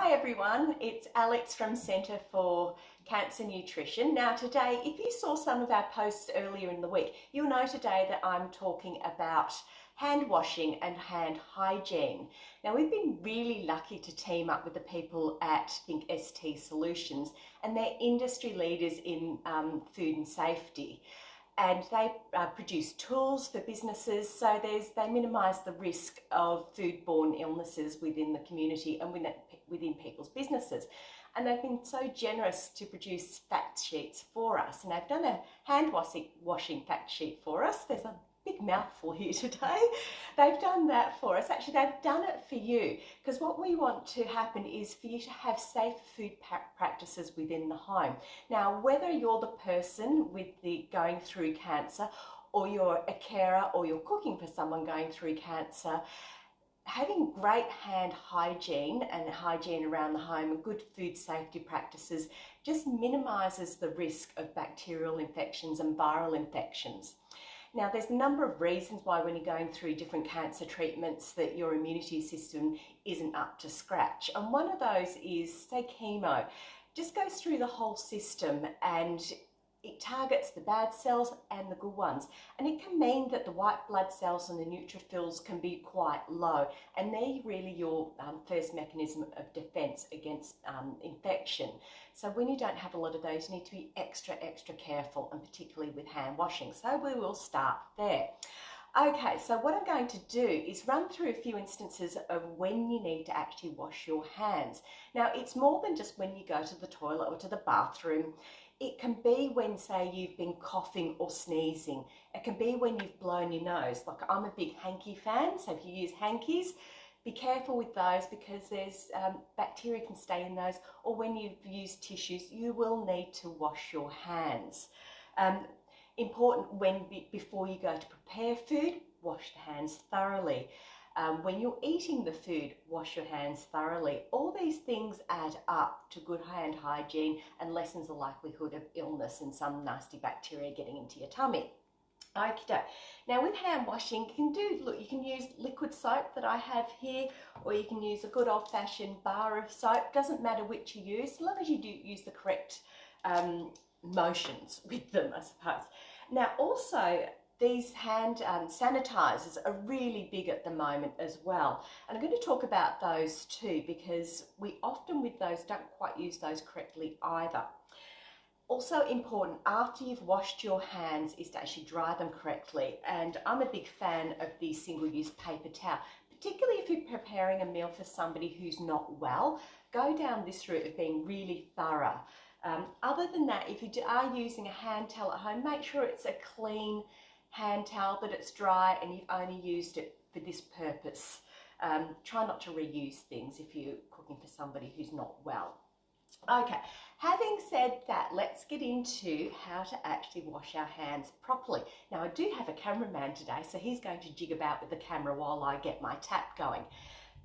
Hi everyone, it's Alex from Centre for Cancer Nutrition. Now today, if you saw some of our posts earlier in the week, you'll know today that I'm talking about hand washing and hand hygiene. Now we've been really lucky to team up with the people at Think ST Solutions, and they're industry leaders in food and safety. And they produce tools for businesses, so they minimise the risk of foodborne illnesses within the community and within people's businesses. And they've been so generous to produce fact sheets for us. And they've done a hand washing fact sheet for us. There's a big mouthful here today. They've done that for us. Actually, they've done it for you, because what we want to happen is for you to have safe food practices within the home. Now, whether you're the person with the going through cancer, or you're a carer, or you're cooking for someone going through cancer, having great hand hygiene and hygiene around the home and good food safety practices just minimises the risk of bacterial infections and viral infections. Now, there's a number of reasons why when you're going through different cancer treatments that your immunity system isn't up to scratch. And one of those is, say, chemo. Just goes through the whole system and it targets the bad cells and the good ones. And it can mean that the white blood cells and the neutrophils can be quite low. And they're really your first mechanism of defense against infection. So when you don't have a lot of those, you need to be extra careful, and particularly with hand washing. So we will start there. Okay, so what I'm going to do is run through a few instances of when you need to actually wash your hands. Now, it's more than just when you go to the toilet or to the bathroom. It can be when, say, you've been coughing or sneezing. It can be when you've blown your nose. Like, I'm a big hanky fan, so if you use hankies, be careful with those, because there's bacteria can stay in those. Or when you've used tissues, you will need to wash your hands. Important before you go to prepare food, wash the hands thoroughly. When you're eating the food, wash your hands thoroughly. All these things add up to good hand hygiene and lessens the likelihood of illness and some nasty bacteria getting into your tummy. Okay, now with hand washing, you can use liquid soap that I have here, or you can use a good old-fashioned bar of soap. Doesn't matter which you use, as long as you do use the correct motions with them, I suppose. Now also, these hand sanitizers are really big at the moment as well. And I'm going to talk about those too, because we often with those don't quite use those correctly either. Also important after you've washed your hands is to actually dry them correctly. And I'm a big fan of the single-use paper towel, particularly if you're preparing a meal for somebody who's not well. Go down this route of being really thorough. Other than that, if you are using a hand towel at home, make sure it's a clean hand towel, that it's dry and you've only used it for this purpose. Try not to reuse things if you're cooking for somebody who's not well. Okay, having said that, let's get into how to actually wash our hands properly. Now, I do have a cameraman today, so he's going to jig about with the camera while I get my tap going.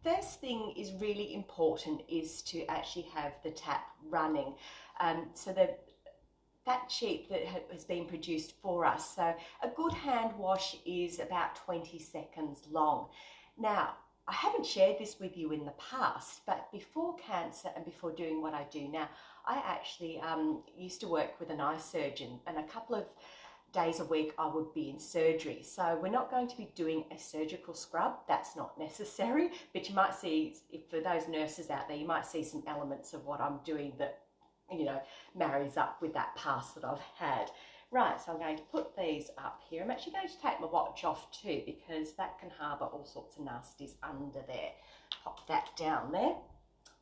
First thing is really important is to actually have the tap running. So the fact sheet that has been produced for us. So a good hand wash is about 20 seconds long. Now, I haven't shared this with you in the past, but before cancer and before doing what I do now, I actually used to work with an eye surgeon, and a couple of days a week I would be in surgery. So we're not going to be doing a surgical scrub, that's not necessary, but you might see, for those nurses out there, you might see some elements of what I'm doing that, you know, marries up with that past that I've had. Right, so I'm going to put these up here. I'm actually going to take my watch off too, because that can harbour all sorts of nasties under there. Pop that down there.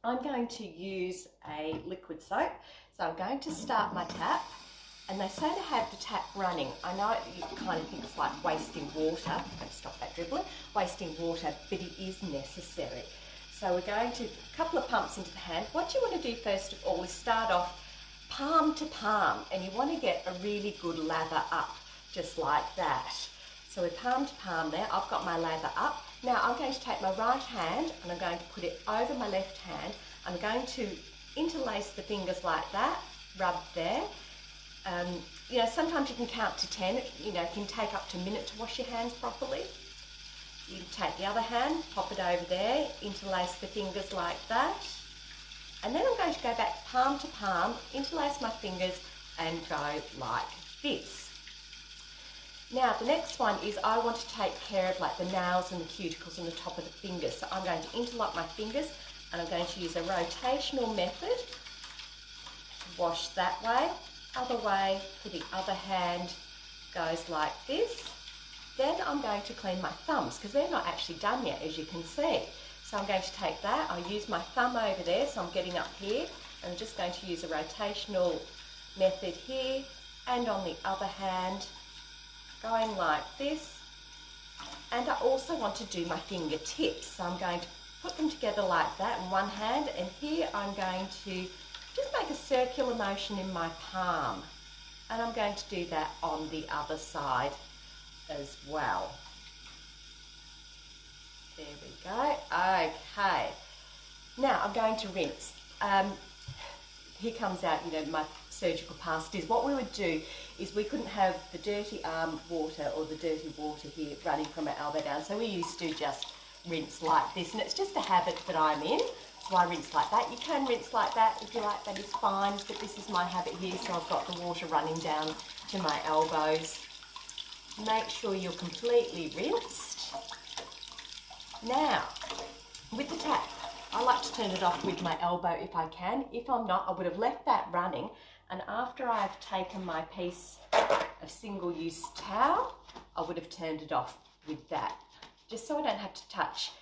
I'm going to use a liquid soap. So I'm going to start my tap, and they say to have the tap running. I know you kind of think it's like wasting water. I'm going to stop that dribbling. Wasting water, but it is necessary. So we're going to a couple of pumps into the hand. What you want to do first of all is start off palm to palm, and you want to get a really good lather up, just like that. So we're palm to palm there. I've got my lather up. Now I'm going to take my right hand and I'm going to put it over my left hand. I'm going to interlace the fingers like that, rub there. You know, sometimes you can count to 10. You know, it can take up to a minute to wash your hands properly. You take the other hand, pop it over there, interlace the fingers like that. And then I'm going to go back palm to palm, interlace my fingers and go like this. Now the next one is I want to take care of like the nails and the cuticles on the top of the fingers. So I'm going to interlock my fingers and I'm going to use a rotational method to wash that way. Other way for the other hand goes like this. Then I'm going to clean my thumbs because they're not actually done yet, as you can see. So I'm going to take that, I use my thumb over there, so I'm getting up here, and I'm just going to use a rotational method here, and on the other hand, going like this. And I also want to do my fingertips, so I'm going to put them together like that in one hand, and here I'm going to just make a circular motion in my palm. And I'm going to do that on the other side as well. There we go. Okay. Now I'm going to rinse. Here comes out, you know, my surgical past is what we would do is we couldn't have the dirty arm water or the dirty water here running from our elbow down. So we used to just rinse like this, and it's just a habit that I'm in. So I rinse like that. You can rinse like that if you like, that is fine, but this is my habit here, so I've got the water running down to my elbows. Make sure you're completely rinsed. Now, with the tap, I like to turn it off with my elbow if I can. If I'm not, I would have left that running, and after I've taken my piece of single-use towel, I would have turned it off with that, just so I don't have to touch,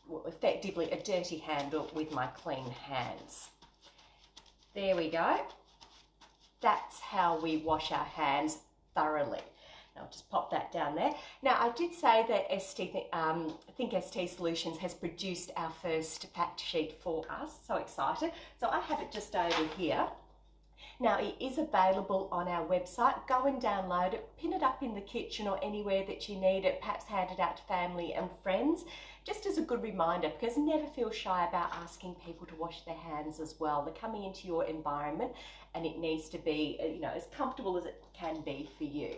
well, effectively, a dirty handle with my clean hands. There we go. That's how we wash our hands thoroughly. I'll just pop that down there. Now, I did say that Think ST Solutions has produced our first fact sheet for us. So excited. So I have it just over here. Now, it is available on our website. Go and download it, pin it up in the kitchen or anywhere that you need it, perhaps hand it out to family and friends, just as a good reminder, because never feel shy about asking people to wash their hands as well. They're coming into your environment and it needs to be, you know, as comfortable as it can be for you.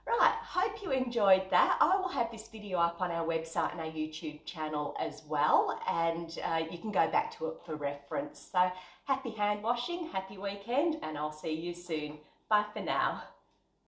Right, hope you enjoyed that. I will have this video up on our website and our YouTube channel as well, and you can go back to it for reference. So happy hand washing, happy weekend, and I'll see you soon. Bye for now.